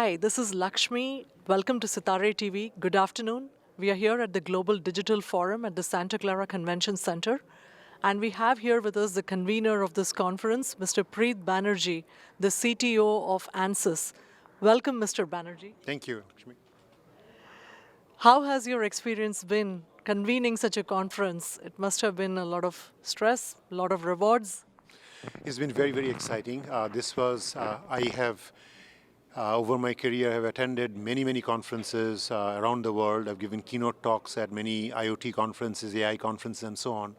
Hi, this is Lakshmi. Welcome to Sitare TV. Good afternoon. We are here at the Global Digital Forum at the Santa Clara Convention Center. And we have here with us the convener of this conference, Mr. Preet Banerjee, the CTO of ANSYS. Welcome, Mr. Banerjee. Thank you, Lakshmi. How has your experience been convening such a conference? It must have been a lot of stress, a lot of rewards. It's been very, very exciting. I have, over my career, have attended many, many conferences around the world. I've given keynote talks at many IoT conferences, AI conferences, and so on.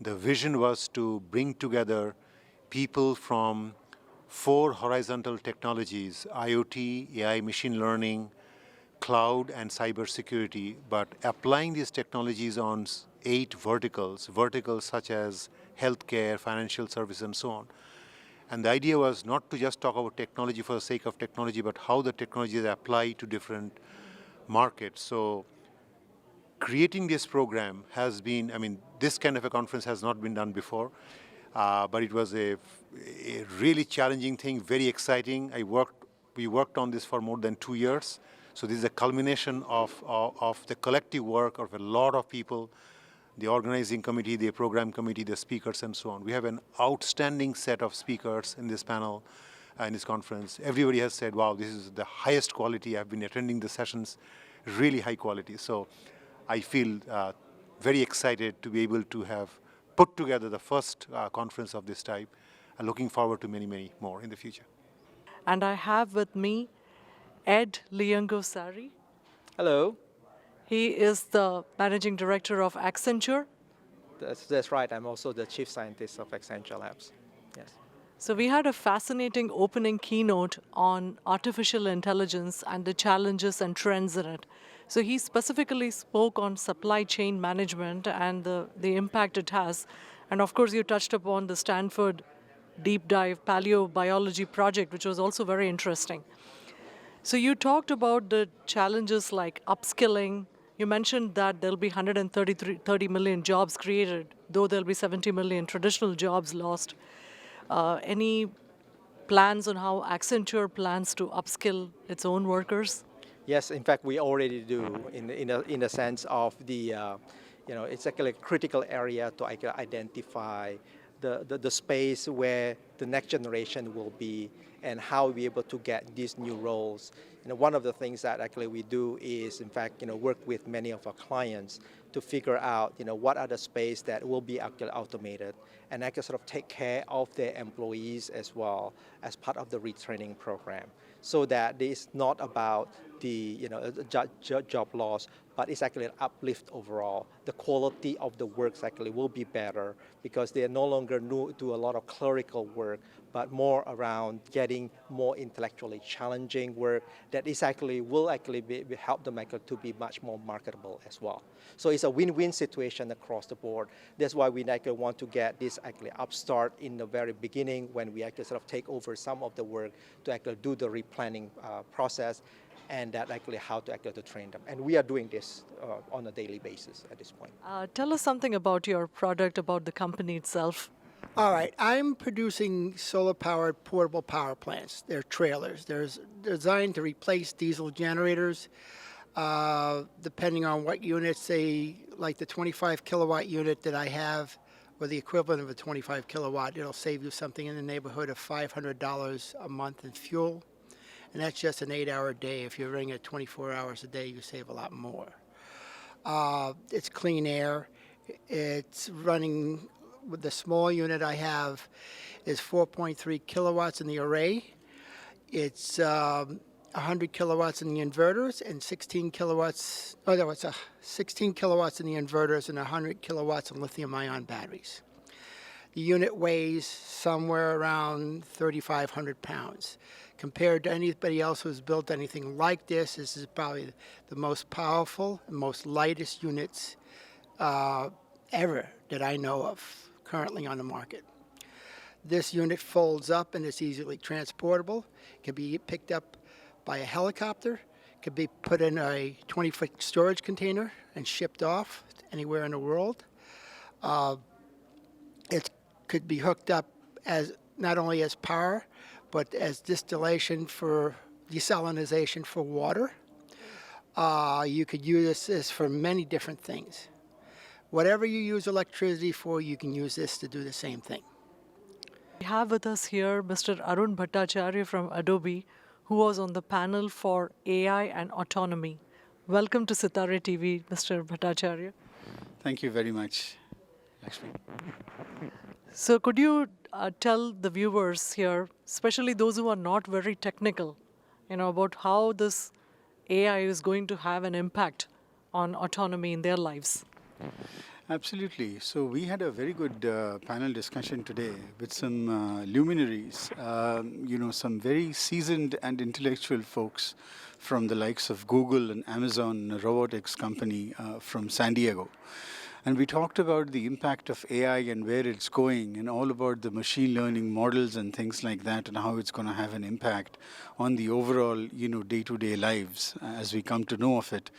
The vision was to bring together people from 4 horizontal technologies: IoT, AI, machine learning, cloud, and cybersecurity, but applying these technologies on 8 verticals such as healthcare, financial services, and so on. And the idea was not to just talk about technology for the sake of technology, but how the technologies apply to different markets. So creating this program has been, this kind of a conference has not been done before, but it was a really challenging thing, very exciting. We worked on this for more than 2 years. So this is a culmination of the collective work of a lot of people, the organizing committee, the program committee, the speakers, and so on. We have an outstanding set of speakers in this panel, in this conference. Everybody has said, wow, this is the highest quality. I've been attending the sessions, really high quality. So I feel very excited to be able to have put together the first conference of this type, and looking forward to many, many more in the future. And I have with me Ed Liangosari. Hello. He is the managing director of Accenture. That's right. I'm also the chief scientist of Accenture Labs. Yes. So we had a fascinating opening keynote on artificial intelligence and the challenges and trends in it. So he specifically spoke on supply chain management and the impact it has. And of course, you touched upon the Stanford deep dive paleobiology project, which was also very interesting. So you talked about the challenges like upskilling. You mentioned that there'll be 130 million jobs created, though there'll be 70 million traditional jobs lost. Any plans on how Accenture plans to upskill its own workers? Yes, in fact, we already do in the sense of it's actually a critical area to identify the space where the next generation will be and how we're able to get these new roles. One of the things that actually we do is, in fact, work with many of our clients to figure out, what are the space that will be actually automated and actually sort of take care of their employees as well as part of the retraining program, so that it's not about the job loss, but it's actually an uplift overall. The quality of the works actually will be better because they no longer do a lot of clerical work, but more around getting more intellectually challenging work that will help them to be much more marketable as well. So it's a win-win situation across the board. That's why we want to get this upstart in the very beginning when we sort of take over some of the work to actually do the replanning process, and that how to train them. And we are doing this on a daily basis at this point. Tell us something about your product, about the company itself. All right, I'm producing solar-powered portable power plants. They're trailers. They're designed to replace diesel generators. Depending on what units, like the 25 kilowatt unit that I have, or the equivalent of a 25 kilowatt, it'll save you something in the neighborhood of $500 a month in fuel. And that's just an 8-hour day. If you're running it 24 hours a day, you save a lot more. It's clean air. It's running with the small unit I have is 4.3 kilowatts in the array. It's 100 kilowatts in the inverters and 16 kilowatts, it's 16 kilowatts in the inverters and 100 kilowatts in lithium-ion batteries. The unit weighs somewhere around 3,500 pounds. Compared to anybody else who's built anything like this is probably the most powerful and most lightest units ever that I know of currently on the market. This unit folds up and it's easily transportable. It can be picked up by a helicopter. It can be put in a 20-foot storage container and shipped off anywhere in the world. It could be hooked up as not only as power, but as distillation for desalinization for water. You could use this for many different things. Whatever you use electricity for, you can use this to do the same thing. We have with us here Mr. Arun Bhattacharya from Adobe, who was on the panel for AI and autonomy. Welcome to Sitare TV, Mr. Bhattacharya. Thank you very much, Lakshmi. So, could you tell the viewers here, especially those who are not very technical, about how this AI is going to have an impact on autonomy in their lives? Absolutely. So we had a very good panel discussion today with some luminaries, some very seasoned and intellectual folks from the likes of Google and Amazon, a robotics company from San Diego. And we talked about the impact of AI and where it's going and all about the machine learning models and things like that and how it's going to have an impact on the overall, day-to-day lives as we come to know of it.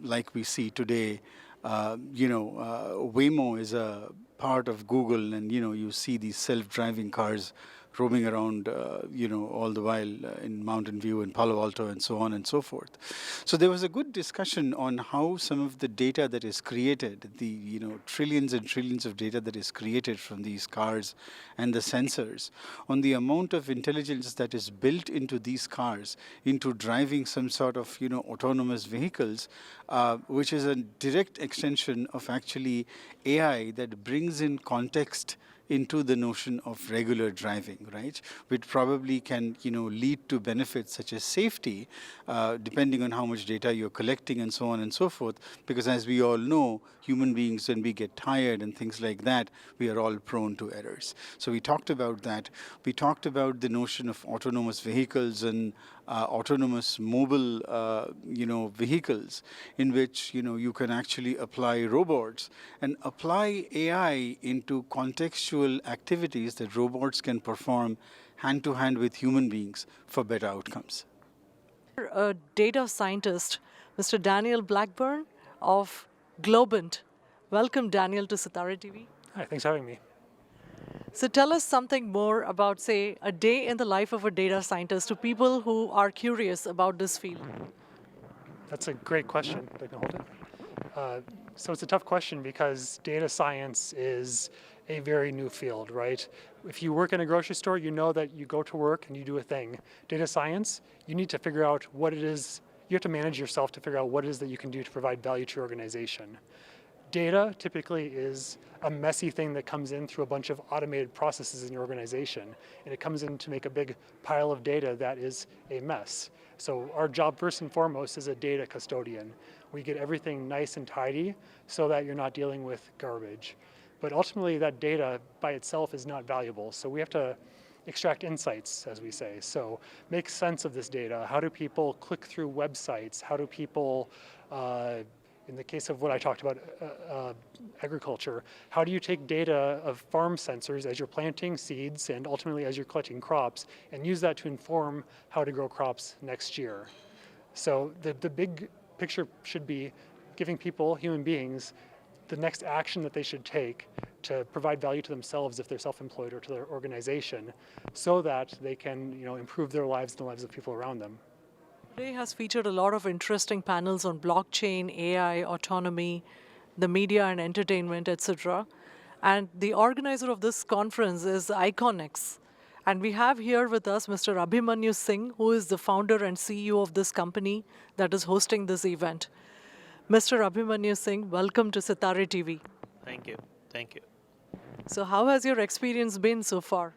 Like we see today, Waymo is a part of Google and, you see these self-driving cars roaming around, all the while in Mountain View and Palo Alto and so on and so forth. So there was a good discussion on how some of the data that is created, the trillions and trillions of data that is created from these cars and the sensors, on the amount of intelligence that is built into these cars, into driving some sort of autonomous vehicles, which is a direct extension of actually AI that brings in context into the notion of regular driving, right? Which probably can, lead to benefits such as safety, depending on how much data you're collecting and so on and so forth. Because as we all know, human beings, when we get tired and things like that, we are all prone to errors. So we talked about that. We talked about the notion of autonomous vehicles and autonomous mobile, vehicles in which, you can actually apply robots and apply AI into contextual activities that robots can perform hand to hand with human beings for better outcomes. A data scientist, Mr. Daniel Blackburn of Globant. Welcome, Daniel, to Sitare TV. Hi, thanks for having me. So tell us something more about, say, a day in the life of a data scientist to people who are curious about this field. That's a great question. I can hold it. So it's a tough question because data science is a very new field, right? If you work in a grocery store, you know that you go to work and you do a thing. Data science, you need to figure out what it is. You have to manage yourself to figure out what it is that you can do to provide value to your organization. Data typically is a messy thing that comes in through a bunch of automated processes in your organization, and it comes in to make a big pile of data that is a mess. So our job first and foremost is a data custodian. We get everything nice and tidy so that you're not dealing with garbage. But ultimately that data by itself is not valuable, so we have to extract insights, as we say. So make sense of this data. How do people click through websites? How do people in the case of what I talked about, agriculture, how do you take data of farm sensors as you're planting seeds and ultimately as you're collecting crops and use that to inform how to grow crops next year? So the big picture should be giving people, human beings, the next action that they should take to provide value to themselves if they're self-employed or to their organization so that they can improve their lives and the lives of people around them. Today has featured a lot of interesting panels on blockchain, AI, autonomy, the media and entertainment, etc. And the organizer of this conference is Iconix. And we have here with us Mr. Abhimanyu Singh, who is the founder and CEO of this company that is hosting this event. Mr. Abhimanyu Singh, welcome to Sitare TV. Thank you. Thank you. So how has your experience been so far?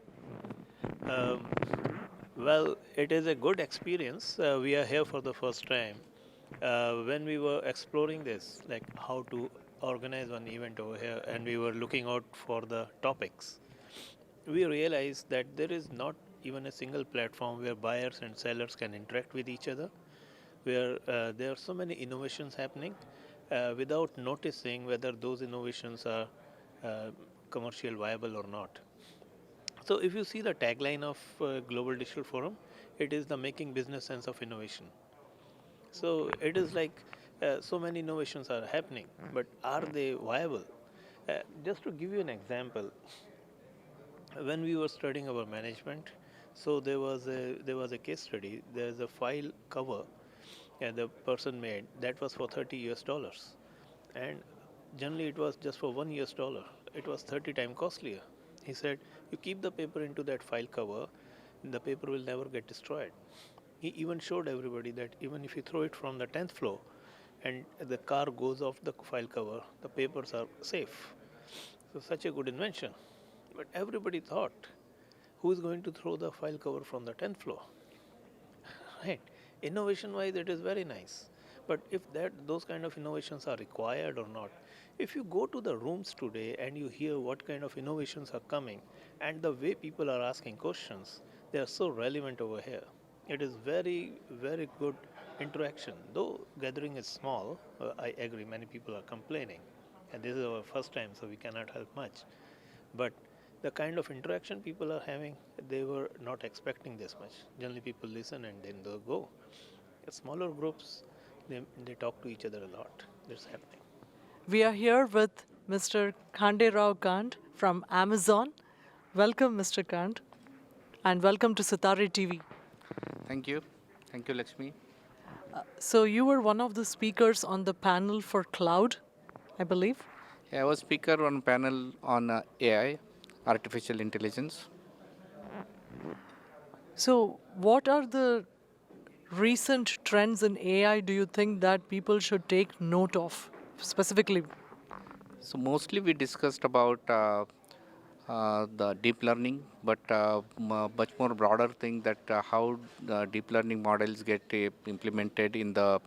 Well, it is a good experience. We are here for the first time. When we were exploring this, like how to organize one event over here, and we were looking out for the topics, we realized that there is not even a single platform where buyers and sellers can interact with each other, where there are so many innovations happening without noticing whether those innovations are commercial viable or not. So if you see the tagline of Global Digital Forum, it is the making business sense of innovation. So it is like so many innovations are happening, but are they viable? Just to give you an example, when we were studying our management, So there was a case study. There's a file cover, and the person made that was for $30, and generally it was just for $1. It was 30 times costlier. He said, you keep the paper into that file cover, the paper will never get destroyed. He even showed everybody that even if you throw it from the 10th floor and the car goes off the file cover, the papers are safe. So such a good invention. But everybody thought, who is going to throw the file cover from the 10th floor? Right. Innovation wise, it is very nice. But if those kind of innovations are required or not, if you go to the rooms today and you hear what kind of innovations are coming and the way people are asking questions, they are so relevant over here. It is very, very good interaction. Though gathering is small, I agree, many people are complaining. And this is our first time, so we cannot help much. But the kind of interaction people are having, they were not expecting this much. Generally, people listen and then they go. Smaller groups, they talk to each other a lot. That's happening. We are here with Mr. Khande Rao Kant from Amazon. Welcome, Mr. Kant, and welcome to Sitare TV. Thank you. Thank you, Lakshmi. So you were one of the speakers on the panel for cloud, I believe. Yeah, I was speaker on panel on AI, artificial intelligence. So what are the recent trends in AI do you think that people should take note of specifically? So mostly we discussed about the deep learning, but much more broader thing that how deep learning models get implemented in the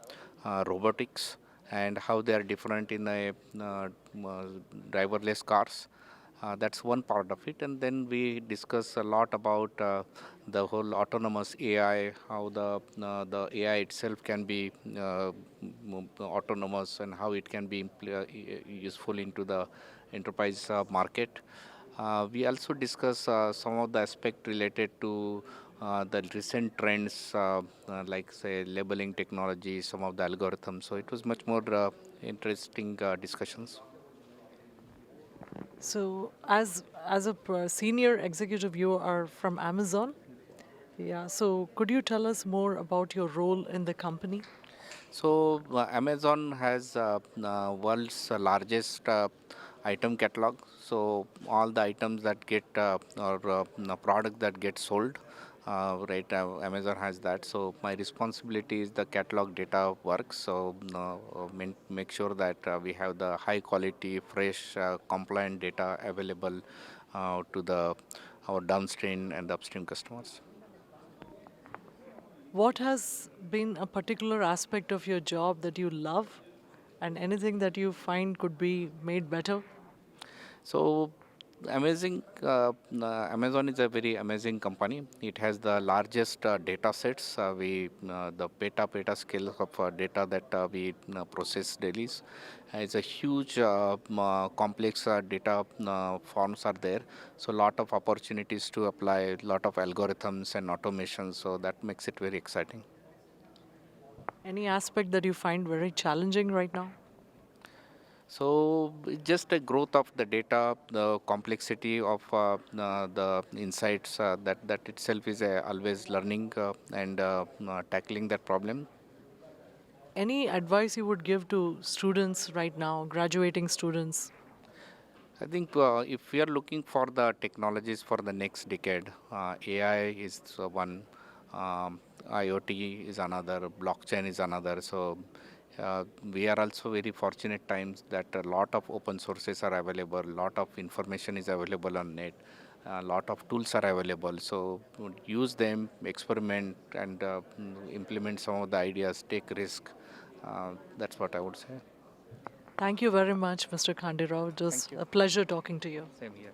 robotics and how they are different in a driverless cars. That's one part of it, and then we discuss a lot about the whole autonomous AI, how the AI itself can be autonomous and how it can be useful into the enterprise market. We also discuss some of the aspect related to the recent trends, like say labeling technology, some of the algorithms. So it was much more interesting discussions. So as a senior executive, you are from Amazon. Yeah. So could you tell us more about your role in the company? So Amazon has world's largest item catalog. So all the items that get or product that get sold, Amazon has that. So my responsibility is the catalog data works. So make sure that we have the high quality, fresh, compliant data available to our downstream and upstream customers. What has been a particular aspect of your job that you love and anything that you find could be made better? So Amazon is a very amazing company. It has the largest data sets. The peta scale of data that we process daily. It's a huge, complex data forms are there. So a lot of opportunities to apply a lot of algorithms and automation. So that makes it very exciting. Any aspect that you find very challenging right now? So just a growth of the data, the complexity of the insights, that itself is always learning and tackling that problem. Any advice you would give to students right now, graduating students? I think if we are looking for the technologies for the next decade, AI is one, IoT is another, blockchain is another. So we are also very fortunate times that a lot of open sources are available, a lot of information is available on net, a lot of tools are available. So use them, experiment, and implement some of the ideas, take risk. That's what I would say. Thank you very much, Mr. Khande Rao. It was a pleasure talking to you. Same here.